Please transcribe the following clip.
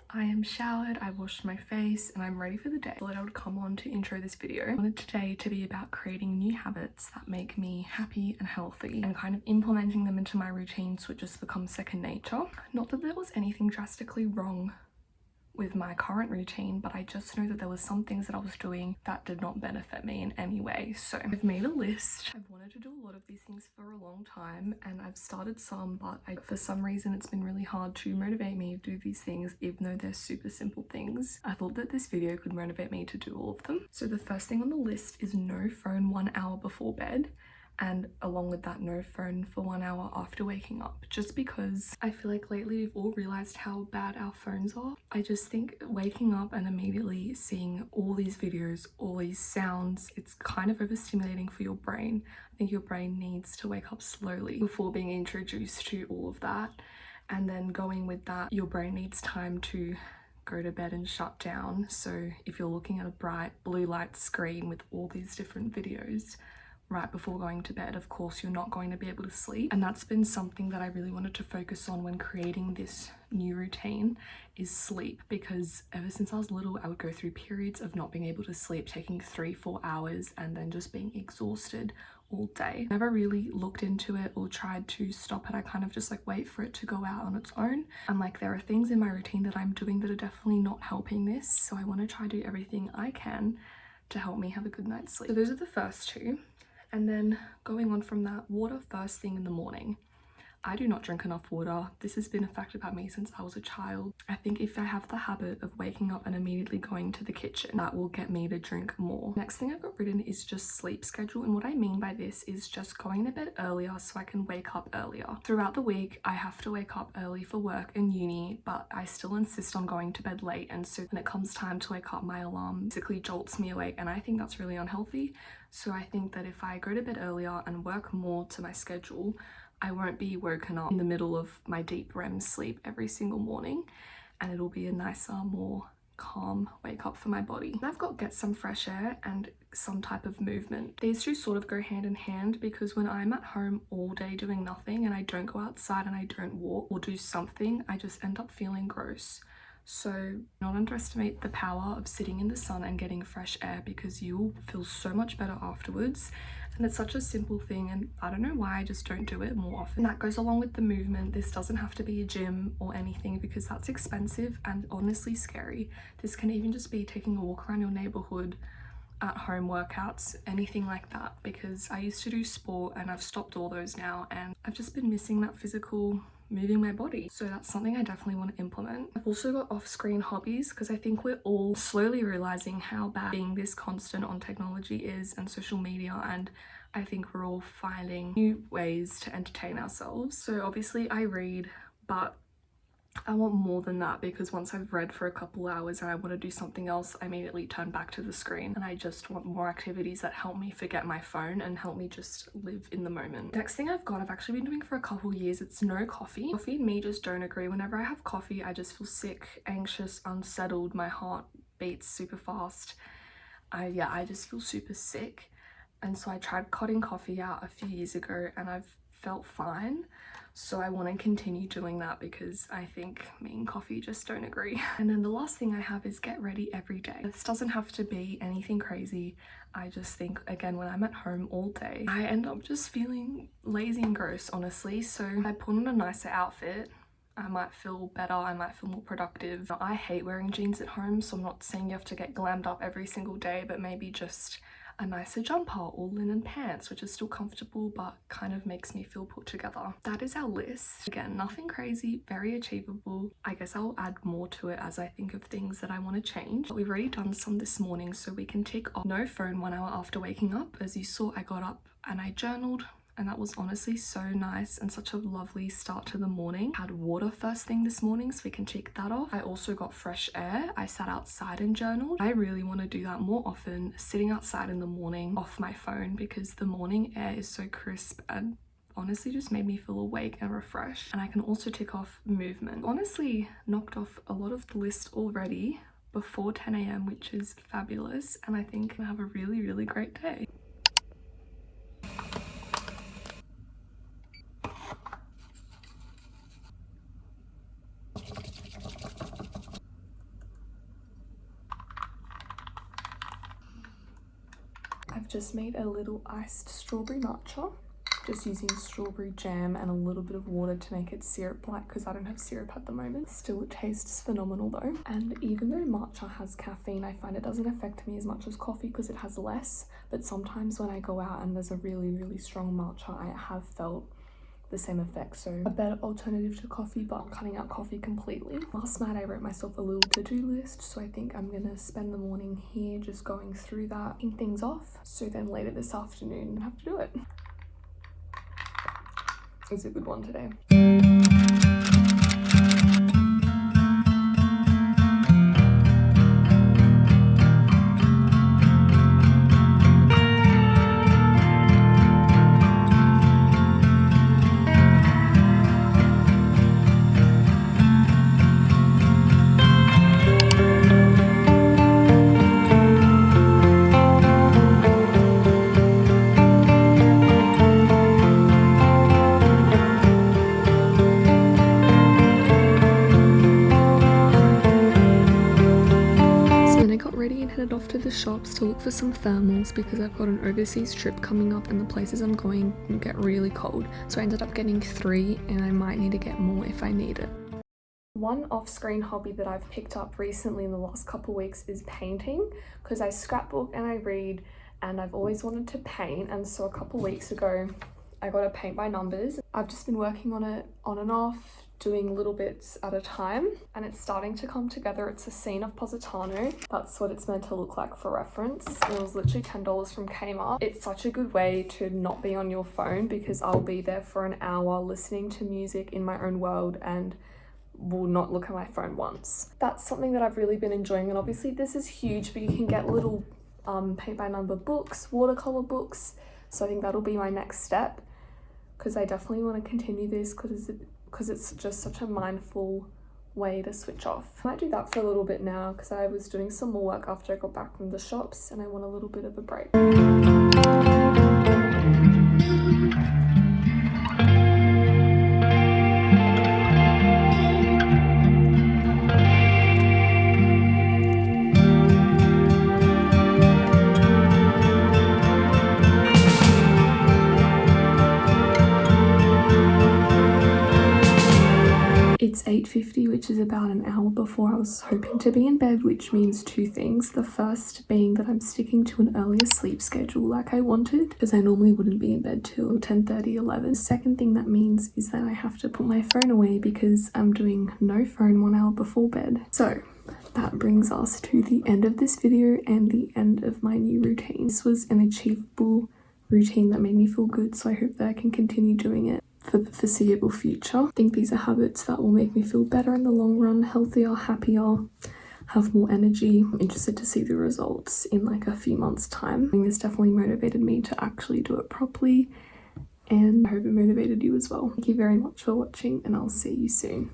I am showered, I washed my face, and I'm ready for the day. I thought I would come on to intro this video. I wanted today to be about creating new habits that make me happy and healthy and kind of implementing them into my routine so it just becomes second nature. Not that there was anything drastically wrong with my current routine, but I just know that there was some things that I was doing that did not benefit me in any way. So I've made a list. I've wanted to do a lot of these things for a long time, and I've started some, but for some reason it's been really hard to motivate me to do these things even though they're super simple things. I thought that this video could motivate me to do all of them. So the first thing on the list is no phone 1 hour before bed, and along with that, no phone for 1 hour after waking up, just because I feel like lately we've all realized how bad our phones are. I just think waking up and immediately seeing all these videos, all these sounds, it's kind of overstimulating for your brain. I think your brain needs to wake up slowly before being introduced to all of that, and then going with that, your brain needs time to go to bed and shut down. So if you're looking at a bright blue light screen with all these different videos right before going to bed, of course you're not going to be able to sleep. And that's been something that I really wanted to focus on when creating this new routine, is sleep, because ever since I was little I would go through periods of not being able to sleep, taking 3-4 hours, and then just being exhausted all day. Never really looked into it or tried to stop it. I kind of just like wait for it to go out on its own. And like there are things in my routine that I'm doing that are definitely not helping this, so I want to try to do everything I can to help me have a good night's sleep. So those are the first two. And then going on from that, water first thing in the morning. I do not drink enough water. This has been a fact about me since I was a child. I think if I have the habit of waking up and immediately going to the kitchen, that will get me to drink more. Next thing I've got written is just sleep schedule. And what I mean by this is just going to bed earlier so I can wake up earlier. Throughout the week, I have to wake up early for work and uni, but I still insist on going to bed late. And so when it comes time to wake up, my alarm basically jolts me awake. And I think that's really unhealthy. So I think that if I go to bed earlier and work more to my schedule, I won't be woken up in the middle of my deep REM sleep every single morning, and it'll be a nicer, more calm wake up for my body. And I've got get some fresh air and some type of movement. These two sort of go hand in hand, because when I'm at home all day doing nothing and I don't go outside and I don't walk or do something, I just end up feeling gross. So not underestimate the power of sitting in the sun and getting fresh air, because you will feel so much better afterwards. And it's such a simple thing, and I don't know why I just don't do it more often. That goes along with the movement. This doesn't have to be a gym or anything, because that's expensive and honestly scary. This can even just be taking a walk around your neighborhood, at home workouts, anything like that, because I used to do sport and I've stopped all those now, and I've just been missing that physical moving my body. So that's something I definitely want to implement. I've also got off-screen hobbies, because I think we're all slowly realizing how bad being this constant on technology is and social media, and I think we're all finding new ways to entertain ourselves. So obviously I read, but I want more than that, because once I've read for a couple hours and I want to do something else, I immediately turn back to the screen, and I just want more activities that help me forget my phone and help me just live in the moment. Next thing I've actually been doing for a couple years, it's no coffee. Coffee and me just don't agree. Whenever I have coffee, I just feel sick, anxious, unsettled, my heart beats super fast. I just feel super sick. And so I tried cutting coffee out a few years ago and I've felt fine. So I want to continue doing that, because I think me and coffee just don't agree. And then the last thing I have is get ready every day. This doesn't have to be anything crazy. I just think, again, when I'm at home all day, I end up just feeling lazy and gross, honestly. So I put on a nicer outfit, I might feel better, I might feel more productive. I hate wearing jeans at home, so I'm not saying you have to get glammed up every single day, but maybe just a nicer jumper or linen pants, which is still comfortable but kind of makes me feel put together. That is our list. Again, nothing crazy, very achievable. I guess I'll add more to it as I think of things that I want to change. But we've already done some this morning, so we can tick off no phone 1 hour after waking up. As you saw, I got up and I journaled, and that was honestly so nice and such a lovely start to the morning. Had water first thing this morning, so we can check that off. I also got fresh air. I sat outside and journaled. I really want to do that more often, sitting outside in the morning off my phone, because the morning air is so crisp and honestly just made me feel awake and refreshed. And I can also tick off movement. Honestly knocked off a lot of the list already before 10 a.m, which is fabulous, and I think I have a really great day. just made a little iced strawberry matcha, just using strawberry jam and a little bit of water to make it syrup-like because I don't have syrup at the moment. Still, it tastes phenomenal though. And even though matcha has caffeine, I find it doesn't affect me as much as coffee because it has less. But sometimes when I go out and there's a really strong matcha, I have felt the same effect. So a better alternative to coffee, but I'm cutting out coffee completely. Last night I wrote myself a little to-do list, so I think I'm gonna spend the morning here just going through that, ticking things off, so then later this afternoon I have to do it. It's a good one today. Headed off to the shops to look for some thermals because I've got an overseas trip coming up and the places I'm going can get really cold. So I ended up getting 3 and I might need to get more if I need it. One off-screen hobby that I've picked up recently in the last couple of weeks is painting, because I scrapbook and I read and I've always wanted to paint, and so a couple of weeks ago I got a paint by numbers. I've just been working on it on and off, doing little bits at a time, and it's starting to come together. It's a scene of Positano. That's what it's meant to look like for reference. It was literally $10 from Kmart. It's such a good way to not be on your phone because I'll be there for an hour listening to music in my own world and will not look at my phone once. That's something that I've really been enjoying, and obviously this is huge, but you can get little paint by number books, watercolor books, so I think that'll be my next step because I definitely want to continue this because it's just such a mindful way to switch off. I might do that for a little bit now because I was doing some more work after I got back from the shops and I want a little bit of a break. It's 8:50, which is about an hour before I was hoping to be in bed, which means 2 things. The first being that I'm sticking to an earlier sleep schedule like I wanted, because I normally wouldn't be in bed till 10:30, 11. The second thing that means is that I have to put my phone away because I'm doing no phone 1 hour before bed. So that brings us to the end of this video and the end of my new routine. This was an achievable routine that made me feel good, so I hope that I can continue doing it for the foreseeable future. I think these are habits that will make me feel better in the long run, healthier, happier, have more energy. I'm interested to see the results in like a few months' time. I think this definitely motivated me to actually do it properly, and I hope it motivated you as well. Thank you very much for watching, and I'll see you soon.